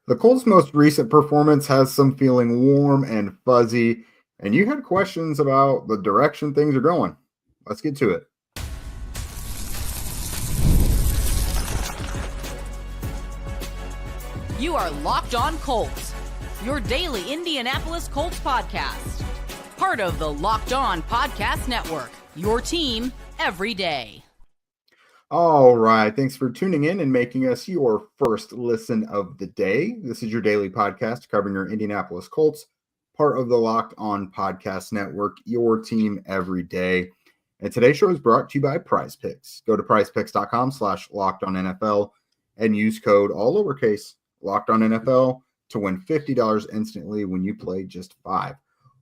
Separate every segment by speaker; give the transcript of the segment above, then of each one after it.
Speaker 1: The Colts' most recent performance has some feeling warm and fuzzy, and you had questions about the direction things are going. Let's get to it.
Speaker 2: You are Locked On Colts, your daily Indianapolis Colts podcast. Part of the Locked On Podcast Network, your team every day.
Speaker 1: All right. Thanks for tuning in and making us your first listen of the day. This is your daily podcast covering your Indianapolis Colts, part of the Locked On Podcast Network, your team every day. And today's show is brought to you by PrizePicks. Go to prizepicks.com/LockedOnNFL and use code all lowercase LockedOnNFL to win $50 instantly when you play just $5.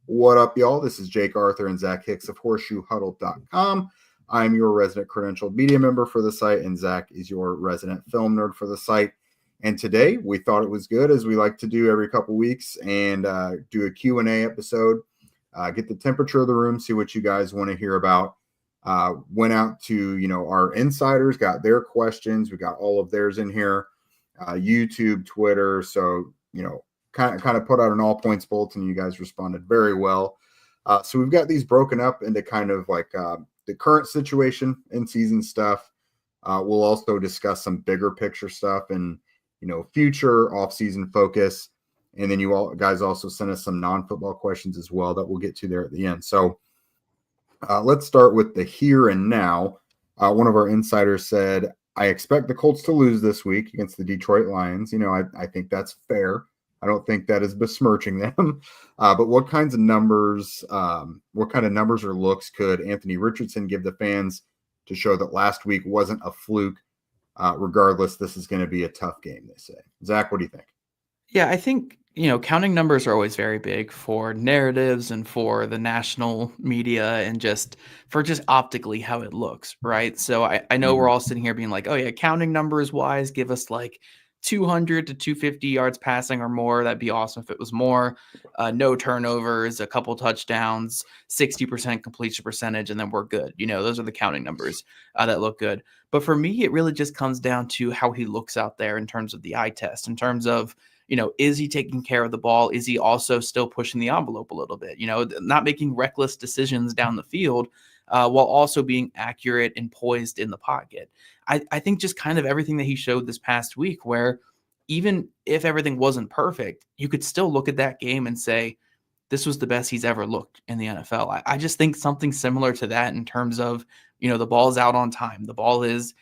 Speaker 1: What up, y'all? This is Jake Arthur and Zach Hicks of HorseshoeHuddle.com. I'm your resident credentialed media member for the site, and Zach is your resident film nerd for the site. And today we thought it was good, as we like to do every couple weeks, and do a Q&A episode, get the temperature of the room, see what you guys want to hear about. Went out to, our insiders, got their questions. We got all of theirs in here, YouTube, Twitter. So, kind of put out an all points bulletin. You guys responded very well. So we've got these broken up into kind of like the current situation in season stuff. We'll also discuss some bigger picture stuff and, future offseason focus. And then you all guys also sent us some non-football questions as well that we'll get to there at the end. So let's start with the here and now. One of our insiders said, I expect the Colts to lose this week against the Detroit Lions. I think that's fair. I don't think that is besmirching them. But what kind of numbers or looks could Anthony Richardson give the fans to show that last week wasn't a fluke? Regardless, this is going to be a tough game, they say. Zach, what do you think?
Speaker 3: Yeah, I think, counting numbers are always very big for narratives and for the national media and just optically how it looks, right? So I know we're all sitting here being like, oh yeah, counting numbers wise, give us like 200 to 250 yards passing or more. That'd be awesome if it was more. No turnovers, a couple touchdowns, 60% completion percentage, and then we're good. Those are the counting numbers that look good. But for me, it really just comes down to how he looks out there in terms of the eye test, in terms of, is he taking care of the ball? Is he also still pushing the envelope a little bit? Not making reckless decisions down the field while also being accurate and poised in the pocket. I think just kind of everything that he showed this past week, where even if everything wasn't perfect, you could still look at that game and say, this was the best he's ever looked in the NFL. I just think something similar to that in terms of, the ball's out on time. The ball is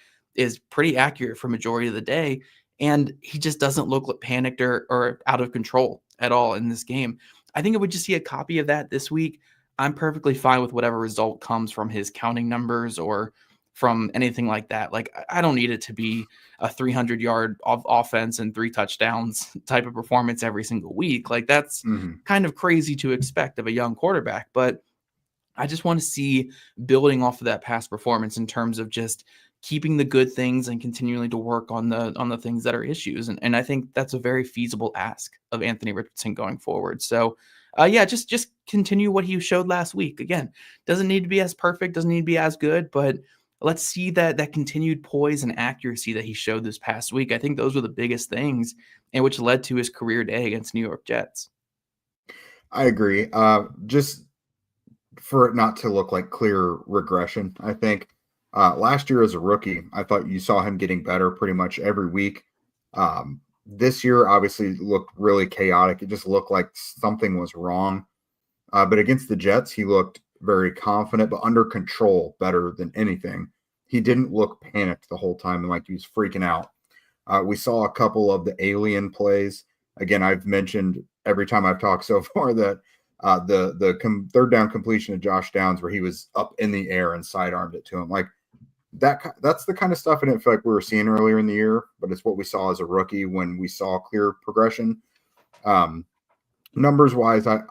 Speaker 3: pretty accurate for majority of the day. And he just doesn't look panicked or out of control at all in this game. I think if we just see a copy of that this week, I'm perfectly fine with whatever result comes from his counting numbers or from anything like that. Like, I don't need it to be a 300-yard offense and 3 touchdowns type of performance every single week. Like, that's kind of crazy to expect of a young quarterback. But I just want to see building off of that past performance in terms of just keeping the good things and continuing to work on the things that are issues. And I think that's a very feasible ask of Anthony Richardson going forward. So just continue what he showed last week. Again, doesn't need to be as perfect, doesn't need to be as good, but let's see that continued poise and accuracy that he showed this past week. I think those were the biggest things, and which led to his career day against New York Jets.
Speaker 1: I agree. Just for it not to look like clear regression, I think last year as a rookie, I thought you saw him getting better pretty much every week. This year obviously looked really chaotic. It just looked like something was wrong. But against the Jets, he looked very confident, but under control better than anything. He didn't look panicked the whole time and like he was freaking out. We saw a couple of the alien plays. Again, I've mentioned every time I've talked so far that the third down completion of Josh Downs where he was up in the air and sidearmed it to him. Like that's the kind of stuff I didn't feel like we were seeing earlier in the year, but it's what we saw as a rookie when we saw clear progression. Numbers wise, I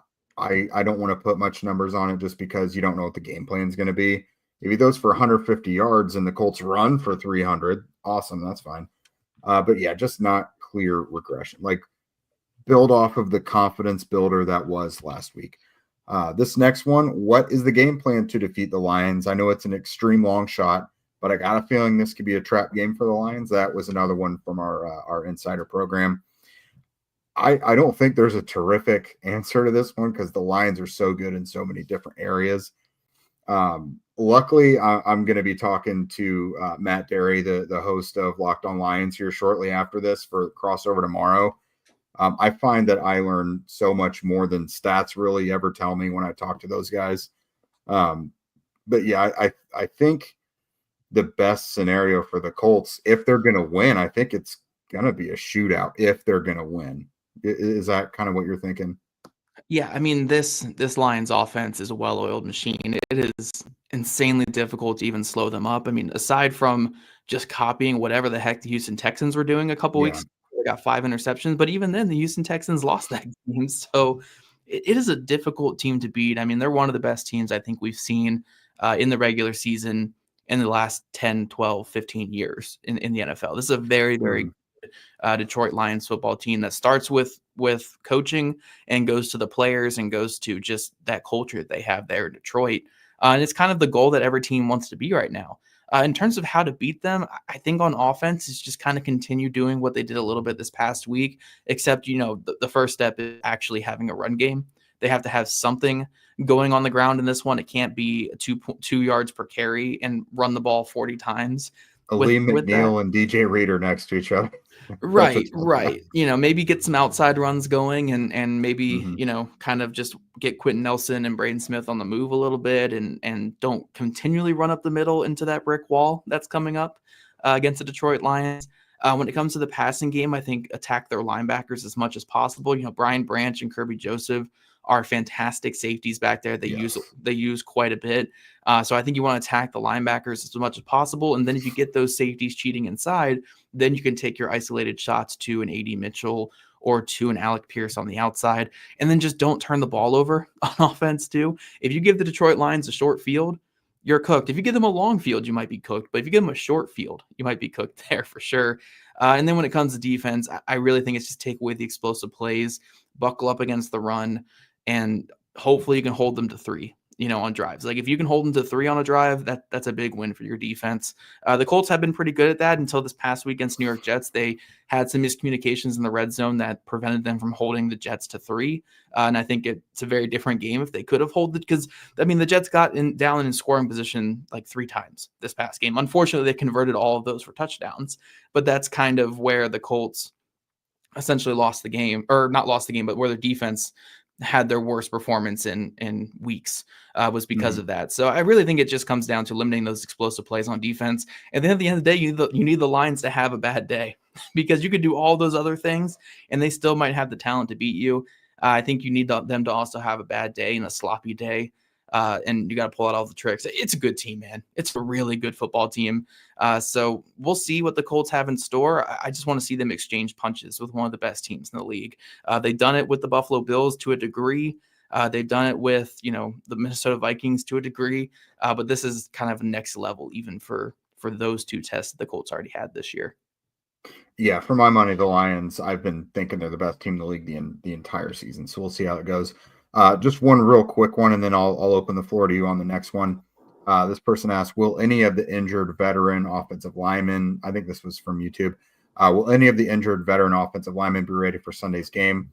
Speaker 1: don't want to put much numbers on it just because you don't know what the game plan is going to be. If he goes for 150 yards and the Colts run for 300, awesome, that's fine. But yeah, just not clear regression. Like, build off of the confidence builder that was last week. This next one, what is the game plan to defeat the Lions? I know it's an extreme long shot, but I got a feeling this could be a trap game for the Lions. That was another one from our insider program. I don't think there's a terrific answer to this one because the Lions are so good in so many different areas. Luckily, I'm going to be talking to Matt Derry, the host of Locked On Lions, here shortly after this for crossover tomorrow. I find that I learn so much more than stats really ever tell me when I talk to those guys. But yeah, I think the best scenario for the Colts, if they're going to win, I think it's going to be a shootout if they're going to win. Is that kind of what you're thinking?
Speaker 3: Yeah, I mean, this Lions offense is a well-oiled machine. It is insanely difficult to even slow them up. I mean, aside from just copying whatever the heck the Houston Texans were doing a couple
Speaker 1: Yeah.
Speaker 3: weeks ago, they got 5 interceptions, but even then the Houston Texans lost that game. So it is a difficult team to beat. I mean, they're one of the best teams I think we've seen in the regular season in the last 10, 12, 15 years in the NFL. This is a very, very Detroit Lions football team that starts with coaching and goes to the players and goes to just that culture that they have there in Detroit. And it's kind of the goal that every team wants to be right now. In terms of how to beat them, I think on offense is just kind of continue doing what they did a little bit this past week, except, the first step is actually having a run game. They have to have something going on the ground in this one. It can't be 2 yards per carry and run the ball 40 times.
Speaker 1: Lee
Speaker 3: With that,
Speaker 1: McNeil and DJ Reader next to each other.
Speaker 3: right. Maybe get some outside runs going and maybe,
Speaker 1: Mhm.
Speaker 3: kind of just get Quentin Nelson and Braden Smith on the move a little bit and don't continually run up the middle into that brick wall that's coming up against the Detroit Lions. When it comes to the passing game, I think attack their linebackers as much as possible. Brian Branch and Kirby Joseph are fantastic safeties back there. They use quite a bit. So I think you want to attack the linebackers as much as possible. And then if you get those safeties cheating inside, then you can take your isolated shots to an A.D. Mitchell or to an Alec Pierce on the outside. And then just don't turn the ball over on offense too. If you give the Detroit Lions a short field, you're cooked. If you give them a long field, you might be cooked. But if you give them a short field, you might be cooked there for sure. And then when it comes to defense, I really think it's just take away the explosive plays, buckle up against the run, and hopefully you can hold them to 3, on drives. Like if you can hold them to 3 on a drive, that's a big win for your defense. The Colts have been pretty good at that until this past week against New York Jets. They had some miscommunications in the red zone that prevented them from holding the Jets to 3. And I think it's a very different game if they could have held it because, the Jets got down in scoring position like 3 times this past game. Unfortunately, they converted all of those for touchdowns, but that's kind of where the Colts essentially lost the game, or not lost the game, but where their defense had their worst performance in weeks was because of that. So I really think it just comes down to limiting those explosive plays on defense. And then at the end of the day, you need the Lions to have a bad day because you could do all those other things and they still might have the talent to beat you. I think you need them to also have a bad day and a sloppy day. And you got to pull out all the tricks. It's a good team, man. It's a really good football team. So we'll see what the Colts have in store. I just want to see them exchange punches with one of the best teams in the league. They've done it with the Buffalo Bills to a degree. They've done it with, the Minnesota Vikings to a degree. But this is kind of next level, even for those 2 tests that the Colts already had this year.
Speaker 1: Yeah, for my money, the Lions, I've been thinking they're the best team in the league the entire season. So we'll see how it goes. Just one real quick one, and then I'll open the floor to you on the next one. This person asked, will any of the injured veteran offensive linemen, I think this was from YouTube, will any of the injured veteran offensive linemen be ready for Sunday's game?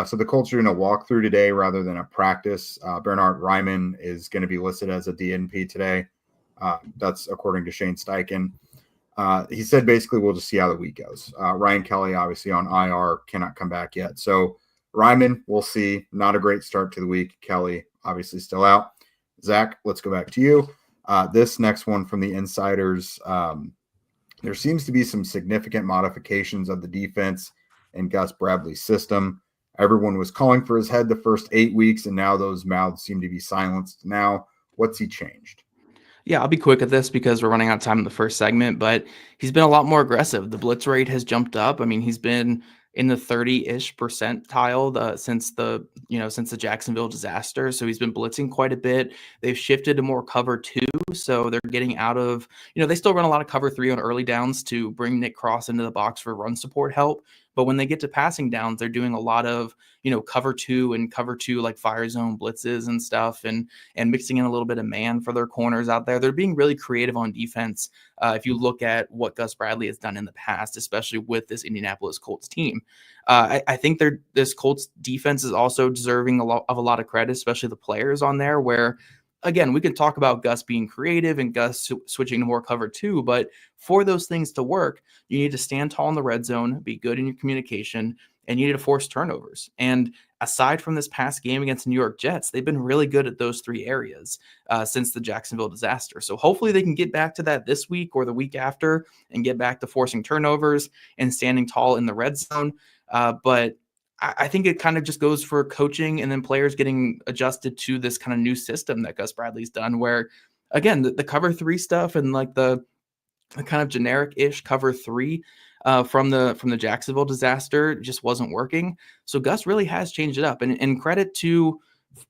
Speaker 1: So the Colts are doing a walkthrough today rather than a practice. Bernhard Raimann is going to be listed as a DNP today. That's according to Shane Steichen. He said basically we'll just see how the week goes. Ryan Kelly, obviously on IR, cannot come back yet. So Raimann, we'll see. Not a great start to the week. Kelly, obviously still out. Zach, let's go back to you. This next one from the insiders. There seems to be some significant modifications of the defense in Gus Bradley's system. Everyone was calling for his head the first 8 weeks, and now those mouths seem to be silenced. Now, what's he changed?
Speaker 3: Yeah, I'll be quick at this because we're running out of time in the first segment, but he's been a lot more aggressive. The blitz rate has jumped up. I mean, he's been in the 30-ish percentile since the Jacksonville disaster. So he's been blitzing quite a bit. They've shifted to more cover 2. So they're getting out of, they still run a lot of cover 3 on early downs to bring Nick Cross into the box for run support help. But when they get to passing downs, they're doing a lot of, cover two like fire zone blitzes and stuff, and mixing in a little bit of man for their corners out there. They're being really creative on defense. If you look at what Gus Bradley has done in the past, especially with this Indianapolis Colts team, I think this Colts defense is also deserving a lot of credit, especially the players on there, where, again, we can talk about Gus being creative and Gus switching to more cover two, but for those things to work, you need to stand tall in the red zone, be good in your communication, and you need to force turnovers. And aside from this past game against the New York Jets, they've been really good at those three areas since the Jacksonville disaster. So hopefully they can get back to that this week or the week after and get back to forcing turnovers and standing tall in the red zone. But I think it kind of just goes for coaching and then players getting adjusted to this kind of new system that Gus Bradley's done, where, again, the cover three stuff and like the kind of generic-ish cover three from the Jacksonville disaster just wasn't working. So Gus really has changed it up, and credit to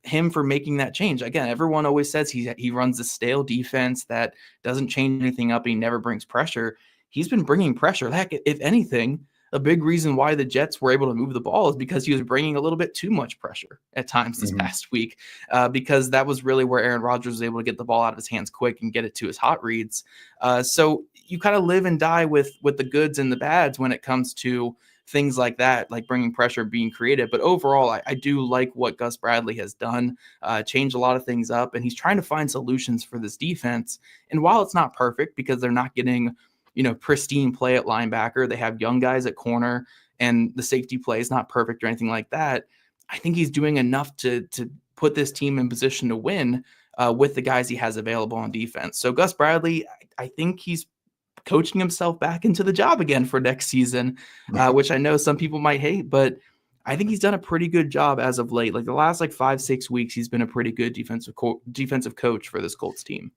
Speaker 3: him for making that change. Again, everyone always says he runs a stale defense that doesn't change anything up and he never brings pressure. He's been bringing pressure. Heck, if anything, a big reason why the Jets were able to move the ball is because he was bringing a little bit too much pressure at times this past week, because that was really where Aaron Rodgers was able to get the ball out of his hands quick and get it to his hot reads. So you kind of live and die with the goods and the bads when it comes to things like that, like bringing pressure, being creative. But overall, I do like what Gus Bradley has done, changed a lot of things up, and he's trying to find solutions for this defense. And while it's not perfect because they're not getting pristine play at linebacker, they have young guys at corner, and the safety play is not perfect or anything like that, I think he's doing enough to put this team in position to win with the guys he has available on defense. So Gus Bradley, I think he's coaching himself back into the job again for next season, which I know some people might hate, but I think he's done a pretty good job as of late. Like the last 5-6 weeks, he's been a pretty good defensive coach for this Colts team.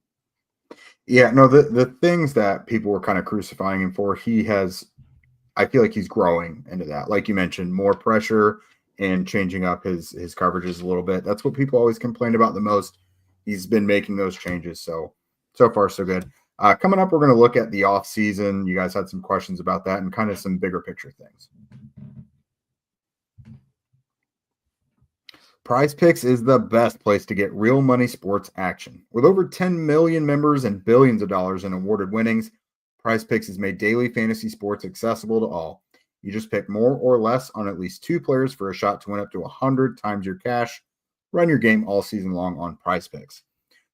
Speaker 1: Yeah, no, the things that people were kind of crucifying him for, I feel like he's growing into that. Like you mentioned, more pressure and changing up his coverages a little bit. That's what people always complained about the most. He's been making those changes. So far, so good. Coming up, we're going to look at the offseason. You guys had some questions about that and kind of some bigger picture things. PrizePicks is the best place to get real money sports action. With over 10 million members and billions of dollars in awarded winnings, PrizePicks has made daily fantasy sports accessible to all. You just pick more or less on at least 2 players for a shot to win up to 100 times your cash. Run your game all season long on PrizePicks.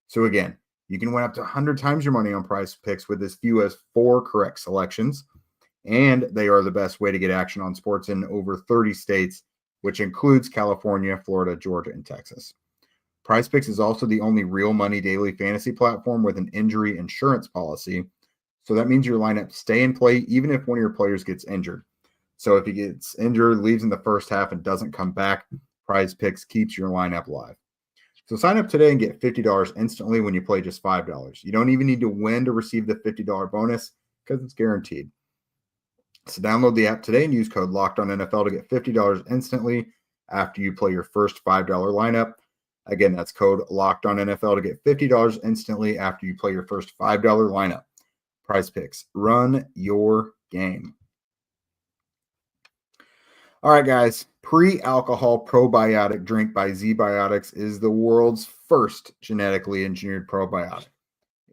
Speaker 1: So again, you can win up to 100 times your money on PrizePicks with as few as 4 correct selections. And they are the best way to get action on sports in over 30 states, which includes California, Florida, Georgia, and Texas. PrizePicks is also the only real money daily fantasy platform with an injury insurance policy. So that means your lineups stay in play even if one of your players gets injured. So if he gets injured, leaves in the first half, and doesn't come back, PrizePicks keeps your lineup live. So sign up today and get $50 instantly when you play just $5. You don't even need to win to receive the $50 bonus because it's guaranteed. So download the app today and use code LOCKEDONNFL to get $50 instantly after you play your first $5 lineup. Again, that's code LOCKEDONNFL to get $50 instantly after you play your first $5 lineup. PrizePicks, run your game. All right, guys. Pre-alcohol probiotic drink by Zbiotics is the world's first genetically engineered probiotic.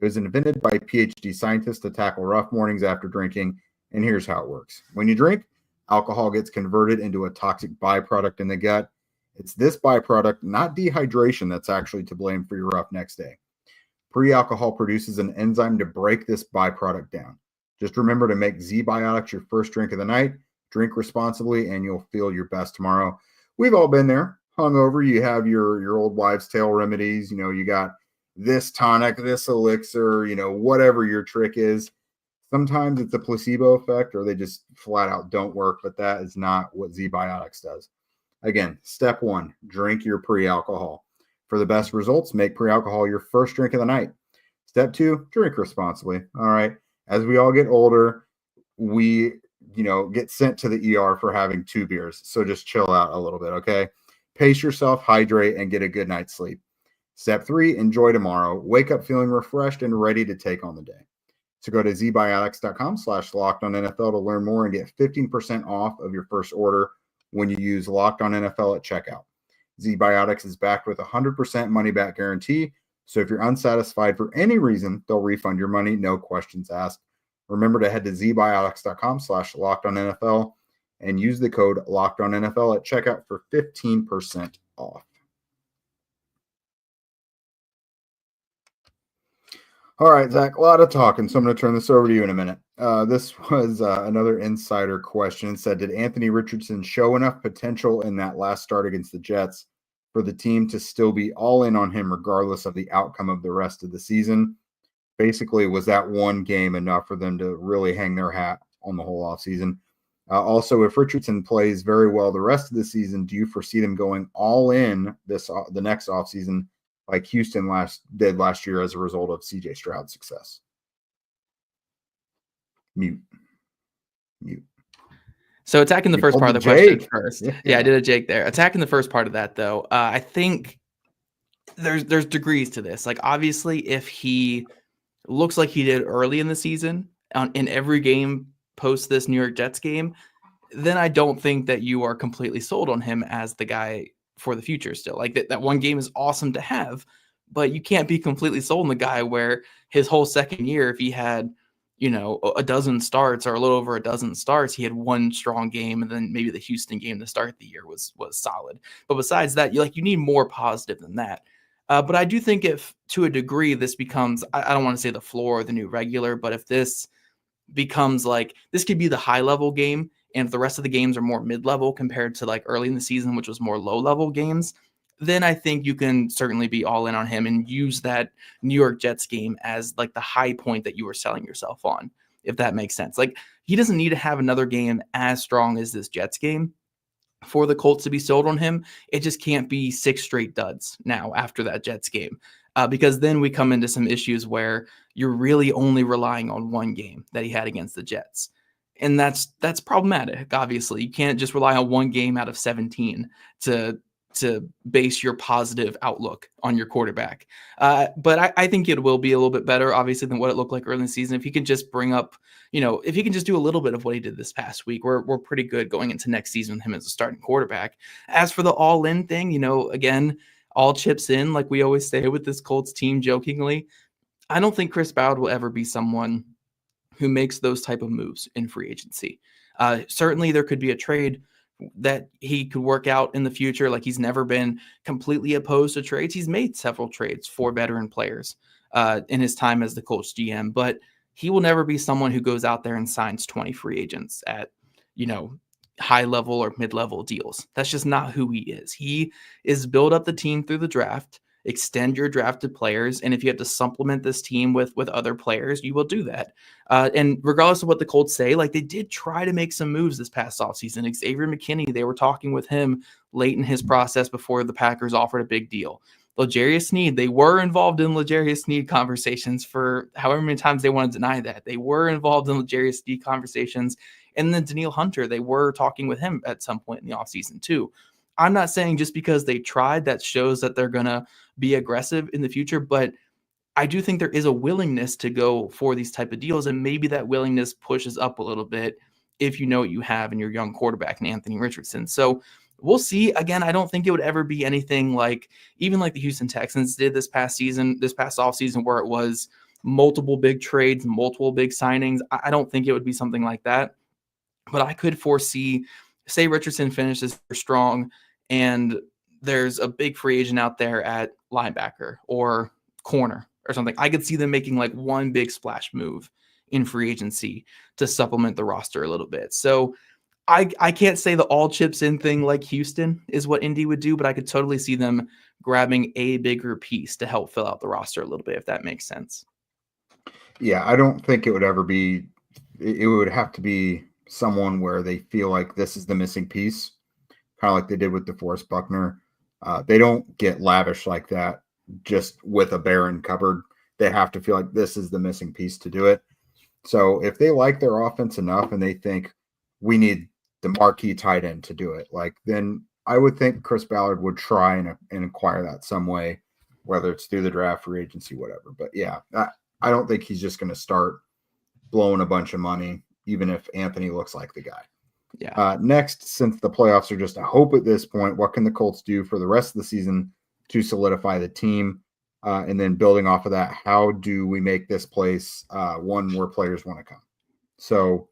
Speaker 1: It was invented by PhD scientists to tackle rough mornings after drinking. And here's how it works. When you drink, alcohol gets converted into a toxic byproduct in the gut. It's this byproduct, not dehydration, that's actually to blame for your rough next day. Pre-alcohol produces an enzyme to break this byproduct down. Just remember to make Zbiotics your first drink of the night. Drink responsibly, and you'll feel your best tomorrow. We've all been there. Hungover, you have your old wives' tale remedies. You got this tonic, this elixir, whatever your trick is. Sometimes it's a placebo effect or they just flat out don't work, but that is not what Zbiotics does. Again, step 1, drink your pre-alcohol. For the best results, make pre-alcohol your first drink of the night. Step 2, drink responsibly. All right. As we all get older, we, get sent to the ER for having 2 beers. So just chill out a little bit. Okay. Pace yourself, hydrate, and get a good night's sleep. Step 3, enjoy tomorrow. Wake up feeling refreshed and ready to take on the day. So go to zbiotics.com/lockedonNFL to learn more and get 15% off of your first order when you use Locked On NFL at checkout. Zbiotics is backed with a 100% money-back guarantee, so if you're unsatisfied for any reason, they'll refund your money, no questions asked. Remember to head to zbiotics.com/lockedonNFL and use the code LOCKEDONNFL at checkout for 15% off. All right, Zach, a lot of talking, so I'm going to turn this over to you in a minute. This was another insider question. It said, did Anthony Richardson show enough potential in that last start against the Jets for the team to still be all in on him regardless of the outcome of the rest of the season? Basically, was that one game enough for them to really hang their hat on the whole offseason? Also, if Richardson plays very well the rest of the season, do you foresee them going all in the next offseason like Houston did last year as a result of CJ Stroud's success? Mute.
Speaker 3: So attacking the first part of the question first. Yeah, I did a Jake there. Attacking the first part of that, though, I think there's degrees to this. Like, obviously, if he looks like he did early in the season in every game post this New York Jets game, then I don't think that you are completely sold on him as the guy for the future still. Like that one game is awesome to have, but you can't be completely sold on the guy where his whole second year, if he had, a dozen starts or a little over a dozen starts, he had one strong game, and then maybe the Houston game to start the year was solid. But besides that, you need more positive than that. But I do think if to a degree this becomes, I don't want to say the floor or the new regular, but if this becomes like, this could be the high level game, and if the rest of the games are more mid-level compared to like early in the season, which was more low-level games, then I think you can certainly be all in on him and use that New York Jets game as like the high point that you were selling yourself on, if that makes sense. Like, he doesn't need to have another game as strong as this Jets game for the Colts to be sold on him. It just can't be 6 straight duds now after that Jets game, because then we come into some issues where you're really only relying on one game that he had against the Jets. And that's problematic. Obviously, you can't just rely on one game out of 17 to base your positive outlook on your quarterback. But I think it will be a little bit better, obviously, than what it looked like early in the season. If he can just bring up, if he can just do a little bit of what he did this past week, we're pretty good going into next season with him as a starting quarterback. As for the all-in thing, again, all chips in, like we always say with this Colts team jokingly. I don't think Chris Ballard will ever be someone who makes those type of moves in free agency. Certainly there could be a trade that he could work out in the future. Like, he's never been completely opposed to trades. He's made several trades for veteran players in his time as the Colts GM, but he will never be someone who goes out there and signs 20 free agents at, high level or mid-level deals. That's just not who he is. He is build up the team through the draft, extend your drafted players, and if you have to supplement this team with other players, you will do that. And regardless of what the Colts say, like, they did try to make some moves this past offseason. Xavier McKinney, they were talking with him late in his process before the Packers offered a big deal. L'Jarius Sneed, they were involved in L'Jarius Sneed conversations for however many times they want to deny that. They were involved in L'Jarius Sneed conversations. And then Danielle Hunter, they were talking with him at some point in the offseason too. I'm not saying just because they tried that shows that they're going to be aggressive in the future, but I do think there is a willingness to go for these type of deals, and maybe that willingness pushes up a little bit if you know what you have in your young quarterback in Anthony Richardson. So we'll see. Again, I don't think it would ever be anything like even like the Houston Texans did this past offseason, where it was multiple big trades, multiple big signings. I don't think it would be something like that, but I could foresee, say Richardson finishes strong and there's a big free agent out there at linebacker or corner or something. I could see them making like one big splash move in free agency to supplement the roster a little bit. So I can't say the all chips in thing like Houston is what Indy would do, but I could totally see them grabbing a bigger piece to help fill out the roster a little bit, if that makes sense.
Speaker 1: Yeah, I don't think it would ever be, it would have to be someone where they feel like this is the missing piece, kind of like they did with DeForest Buckner. They don't get lavish like that just with a barren cupboard. They have to feel like this is the missing piece to do it. So if they like their offense enough and they think we need the marquee tight end to do it, like, then I would think Chris Ballard would try and acquire that some way, whether it's through the draft, free agency, whatever. But yeah, I don't think he's just going to start blowing a bunch of money, even if Anthony looks like the guy.
Speaker 3: Yeah.
Speaker 1: Next, since the playoffs are just a hope at this point, what can the Colts do for the rest of the season to solidify the team? And then building off of that, how do we make this place one where players want to come? So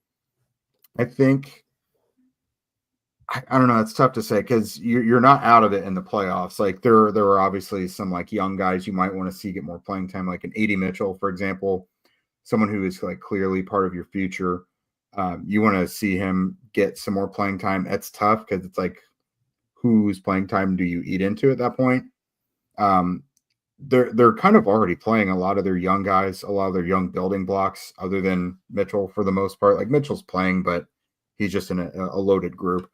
Speaker 1: I think, I don't know, it's tough to say because you're not out of it in the playoffs. Like there are obviously some like young guys you might want to see get more playing time, like an A.D. Mitchell, for example, someone who is like clearly part of your future. You want to see him get some more playing time. It's tough because it's like, whose playing time do you eat into at that point? They're kind of already playing a lot of their young guys, a lot of their young building blocks, other than Mitchell for the most part. Like Mitchell's playing, but he's just in a loaded group.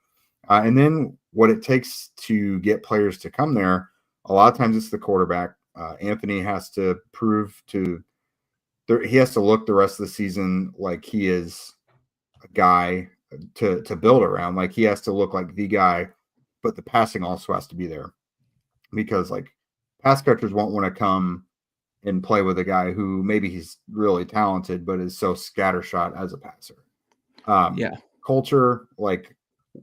Speaker 1: And then what it takes to get players to come there, a lot of times it's the quarterback. Anthony has to prove he has to look the rest of the season like he is a guy to build around. Like he has to look like the guy, but the passing also has to be there because like pass catchers won't want to come and play with a guy who maybe he's really talented, but is so scattershot as a passer. Culture, like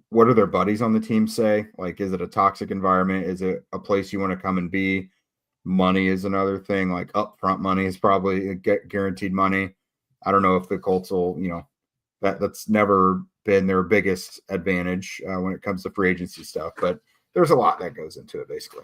Speaker 1: what do their buddies on the team say? Like, is it a toxic environment? Is it a place you want to come and be? Money is another thing. Like upfront money is probably guaranteed money. I don't know if the Colts will, that's never been their biggest advantage when it comes to free agency stuff, but there's a lot that goes into it basically.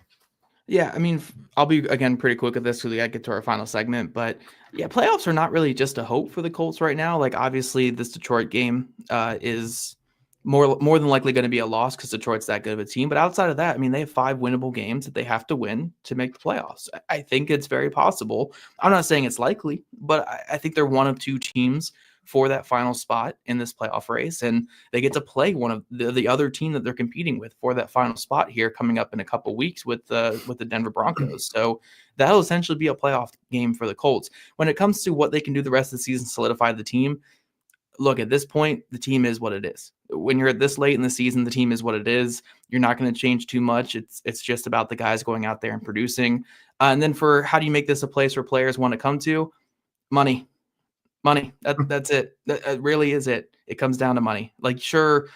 Speaker 3: Yeah, I mean, I'll be, again, pretty quick with this because we got to get to our final segment. But, yeah, playoffs are not really just a hope for the Colts right now. Like, obviously, this Detroit game is more than likely going to be a loss because Detroit's that good of a team. But outside of that, I mean, they have 5 winnable games that they have to win to make the playoffs. I think it's very possible. I'm not saying it's likely, but I think they're one of 2 teams for that final spot in this playoff race, and they get to play one of the other team that they're competing with for that final spot here coming up in a couple weeks with the Denver Broncos. So that'll essentially be a playoff game for the Colts. When it comes to what they can do the rest of the season, solidify the team, look, at this point, the team is what it is. When you're this late in the season, the team is what it is. You're not going to change too much. It's just about the guys going out there and producing. And then for how do you make this a place where players want to come to? Money. That's it. That really is it. It comes down to money. Like, sure,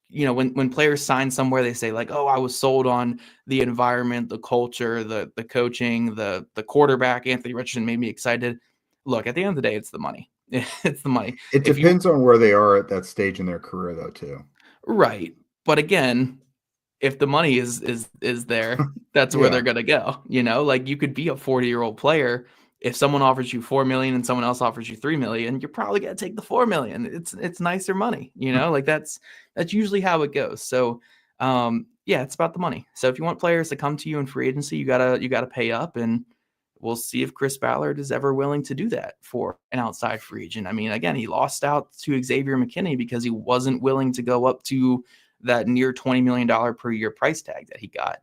Speaker 3: when players sign somewhere, they say like, oh, I was sold on the environment, the culture, the coaching, the quarterback. Anthony Richardson made me excited. Look, at the end of the day, it's the money. It's the money.
Speaker 1: It depends on where they are at that stage in their career, though, too.
Speaker 3: Right. But again, if the money is there, that's where they're gonna go. Like you could be a 40-year-old player. If someone offers you $4 million and someone else offers you $3 million, you're probably gonna take the $4 million. It's nicer money, like that's usually how it goes. So it's about the money. So if you want players to come to you in free agency, you gotta pay up, and we'll see if Chris Ballard is ever willing to do that for an outside free agent. I mean, again, he lost out to Xavier McKinney because he wasn't willing to go up to that near $20 million per year price tag that he got.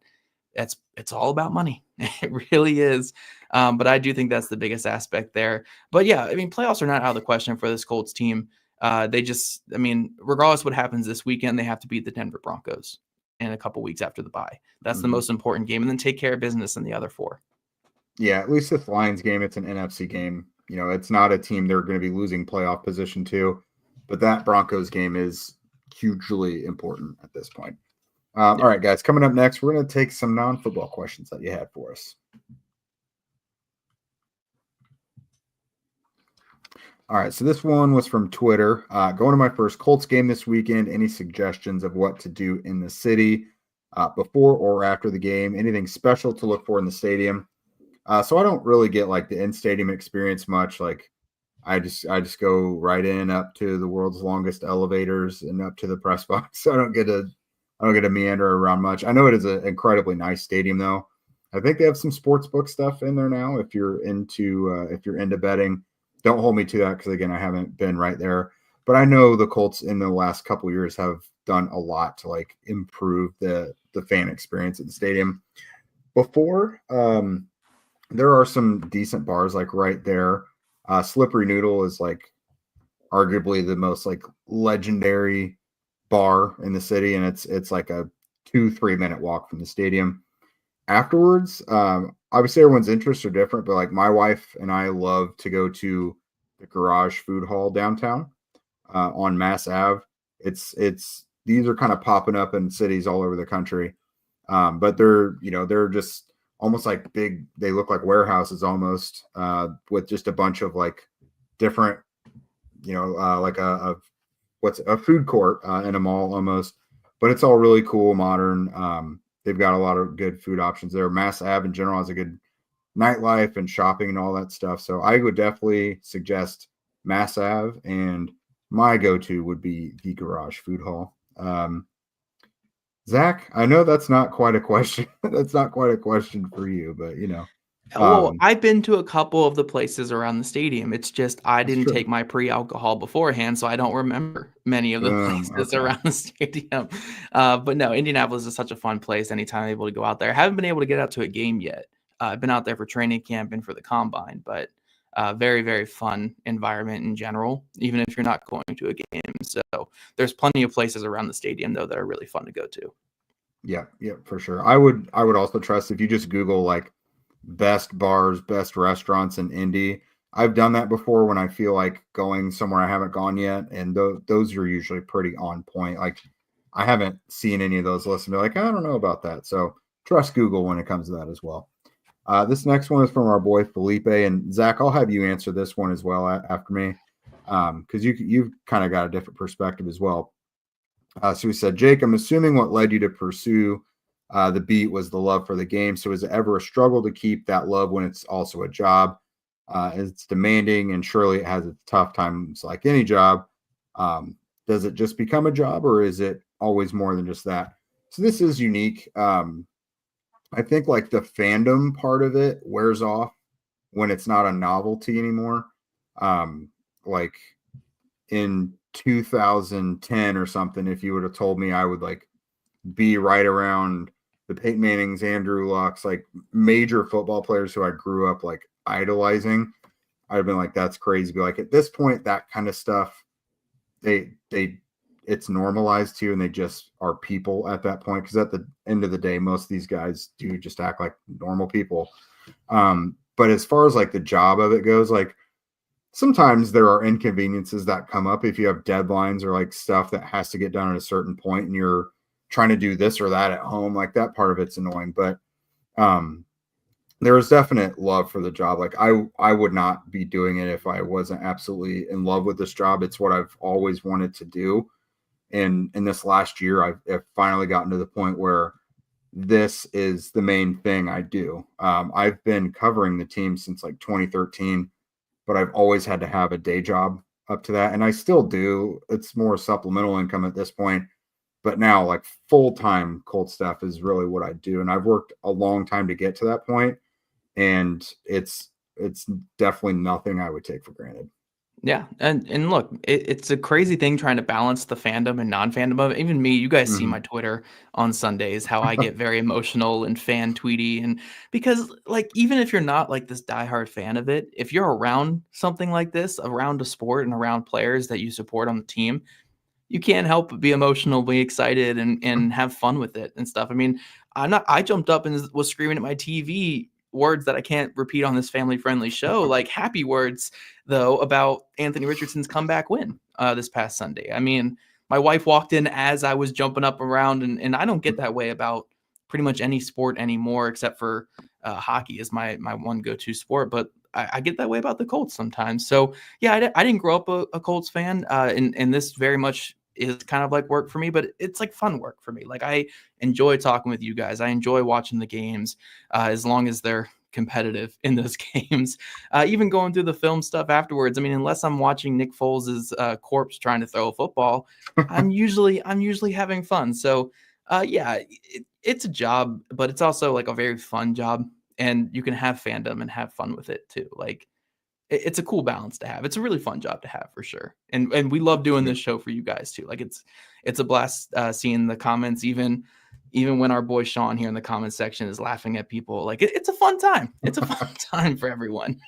Speaker 3: It's all about money. It really is. But I do think that's the biggest aspect there. But yeah, I mean, playoffs are not out of the question for this Colts team. Regardless of what happens this weekend, they have to beat the Denver Broncos in a couple weeks after the bye. That's the most important game, and then take care of business in the other 4.
Speaker 1: Yeah, at least this Lions game, it's an NFC game. It's not a team they're going to be losing playoff position to, but that Broncos game is hugely important at this point. All right, guys, coming up next, we're going to take some non-football questions that you had for us. All right, so this one was from Twitter. Going to my first Colts game this weekend, any suggestions of what to do in the city before or after the game? Anything special to look for in the stadium? So I don't really get like the in-stadium experience much. Like I just go right in up to the world's longest elevators and up to the press box. So I don't get to meander around much. I know it is an incredibly nice stadium though. I think they have some sports book stuff in there now. If you're into betting, don't hold me to that because again, I haven't been right there. But I know the Colts in the last couple of years have done a lot to like improve the fan experience at the stadium. Before, there are some decent bars like right there. Slippery Noodle is like arguably the most like legendary bar in the city, and it's like a 2-3 minute walk from the stadium. Afterwards, obviously everyone's interests are different, but like my wife and I love to go to the Garage Food Hall downtown on Mass Ave. These are kind of popping up in cities all over the country, but they're just almost like big. They look like warehouses almost, with just a bunch of like different, like a food court in a mall almost, but it's all really cool, modern. They've got a lot of good food options there. Mass Ave in general has a good nightlife and shopping and all that stuff. So I would definitely suggest Mass Ave, and my go-to would be the Garage Food Hall. Zach, I know that's not quite a question. That's not quite a question for you, but
Speaker 3: Well, I've been to a couple of the places around the stadium. It's just I didn't
Speaker 1: true.
Speaker 3: take my pre-alcohol beforehand, so I don't remember many of the places around the stadium. But no, Indianapolis is such a fun place anytime I'm able to go out there. I haven't been able to get out to a game yet. I've been out there for training camp and for the combine, but very, very fun environment in general, even if you're not going to a game. So there's plenty of places around the stadium, though, that are really fun to go to.
Speaker 1: Yeah, for sure. I would also trust if you just Google like best bars, best restaurants in Indy. I've done that before when I feel like going somewhere I haven't gone yet, and those are usually pretty on point. Like I haven't seen any of those lists and be like, I don't know about that. So trust Google when it comes to that as well. This next one is from our boy Felipe, and Zach, I'll have you answer this one as well after me, because you've kind of got a different perspective as well. So he said, Jake, I'm assuming what led you to pursue the beat was the love for the game. So is it ever a struggle to keep that love when it's also a job? It's demanding, and surely it has its tough times like any job. Does it just become a job, or is it always more than just that? So this is unique. I think like the fandom part of it wears off when it's not a novelty anymore. Like in 2010 or something, if you would have told me I would like be right around the Peyton Mannings, Andrew Lucks, like major football players who I grew up like idolizing, I'd have been like, that's crazy. But like at this point, that kind of stuff, it's normalized to, and they just are people at that point. Because at the end of the day, most of these guys do just act like normal people. But as far as like the job of it goes, like sometimes there are inconveniences that come up if you have deadlines or like stuff that has to get done at a certain point and you're trying to do this or that at home. Like that part of it's annoying, but there is definite love for the job. Like I would not be doing it if I wasn't absolutely in love with this job. It's what I've always wanted to do. And in this last year, I've finally gotten to the point where this is the main thing I do. I've been covering the team since like 2013, but I've always had to have a day job up to that. And I still do. It's more supplemental income at this point. But now like full-time Colts stuff is really what I do. And I've worked a long time to get to that point. And it's definitely nothing I would take for granted.
Speaker 3: Yeah. And look, it's a crazy thing trying to balance the fandom and non-fandom of it. Even me, you guys see my Twitter on Sundays, how I get very emotional and fan tweety. And because like, even if you're not like this diehard fan of it, if you're around something like this, around a sport and around players that you support on the team, you can't help but be emotional, be excited and have fun with it and stuff. I mean, I jumped up and was screaming at my TV words that I can't repeat on this family-friendly show, like happy words, though, about Anthony Richardson's comeback win this past Sunday. I mean, my wife walked in as I was jumping up around, and I don't get that way about pretty much any sport anymore, except for hockey is my one go-to sport, but I get that way about the Colts sometimes. So, yeah, I didn't grow up a Colts fan, and this very much is kind of like work for me, but it's like fun work for me. Like I enjoy talking with you guys. I enjoy watching the games as long as they're competitive in those games. Even going through the film stuff afterwards. I mean, unless I'm watching Nick Foles' corpse trying to throw a football, I'm usually having fun. So yeah, it's a job, but it's also like a very fun job, and you can have fandom and have fun with it too. Like it's a cool balance to have. It's a really fun job to have for sure. And we love doing this show for you guys too. Like it's a blast seeing the comments, even when our boy Sean here in the comments section is laughing at people. Like it's a fun time. It's a fun time for everyone.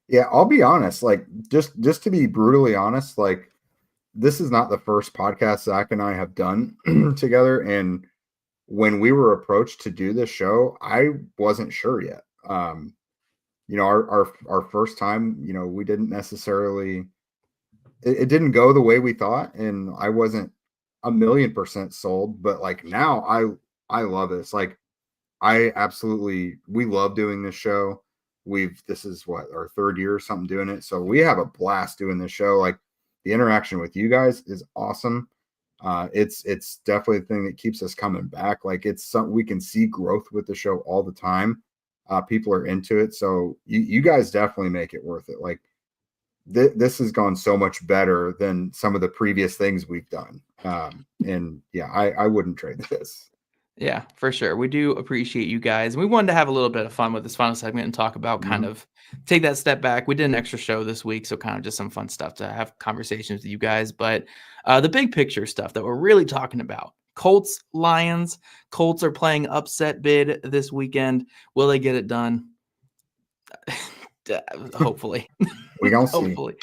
Speaker 1: Yeah, I'll be honest. Like just to be brutally honest, like this is not the first podcast Zach and I have done together. And when we were approached to do this show, I wasn't sure yet. our first time, we didn't necessarily, it didn't go the way we thought, and I wasn't 1,000,000% sold, but like now I love this. Like we love doing this show. This is what, our third year or something doing it. So we have a blast doing this show. Like the interaction with you guys is awesome. It's definitely the thing that keeps us coming back. Like it's something we can see growth with the show all the time. People are into it. So you guys definitely make it worth it. Like this has gone so much better than some of the previous things we've done. And yeah, I wouldn't trade this.
Speaker 3: Yeah, for sure. We do appreciate you guys. We wanted to have a little bit of fun with this final segment and talk about kind of take that step back. We did an extra show this week, so kind of just some fun stuff to have conversations with you guys. But the big picture stuff that we're really talking about, Colts, Lions. Colts are playing upset bid this weekend. Will they get it done? Hopefully.
Speaker 1: We gonna see.
Speaker 3: Hopefully.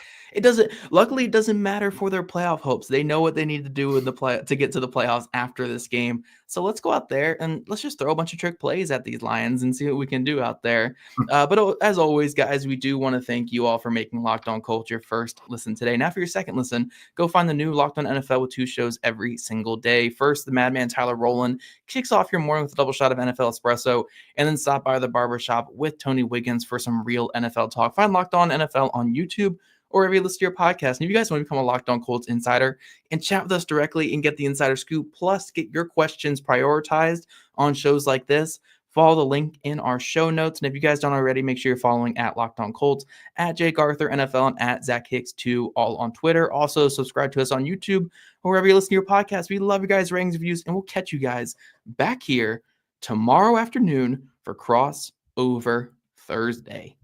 Speaker 3: Luckily, it doesn't matter for their playoff hopes. They know what they need to do in to get to the playoffs after this game. So let's go out there and let's just throw a bunch of trick plays at these Lions and see what we can do out there. But as always, guys, we do want to thank you all for making Locked On Colts your first listen today. Now for your second listen, go find the new Locked On NFL with 2 shows every single day. First, the Madman Tyler Rowland kicks off your morning with a double shot of NFL espresso, and then stop by the barbershop with Tony Wiggins for some real NFL talk. Find Locked On NFL on YouTube or wherever you listen to your podcast. And if you guys want to become a Locked On Colts insider and chat with us directly and get the insider scoop, plus get your questions prioritized on shows like this, follow the link in our show notes. And if you guys don't already, make sure you're following at Locked On Colts, at Jake Arthur NFL, and at Zach Hicks 2, all on Twitter. Also, subscribe to us on YouTube or wherever you listen to your podcast. We love you guys' ratings and views, and we'll catch you guys back here tomorrow afternoon for Crossover Thursday.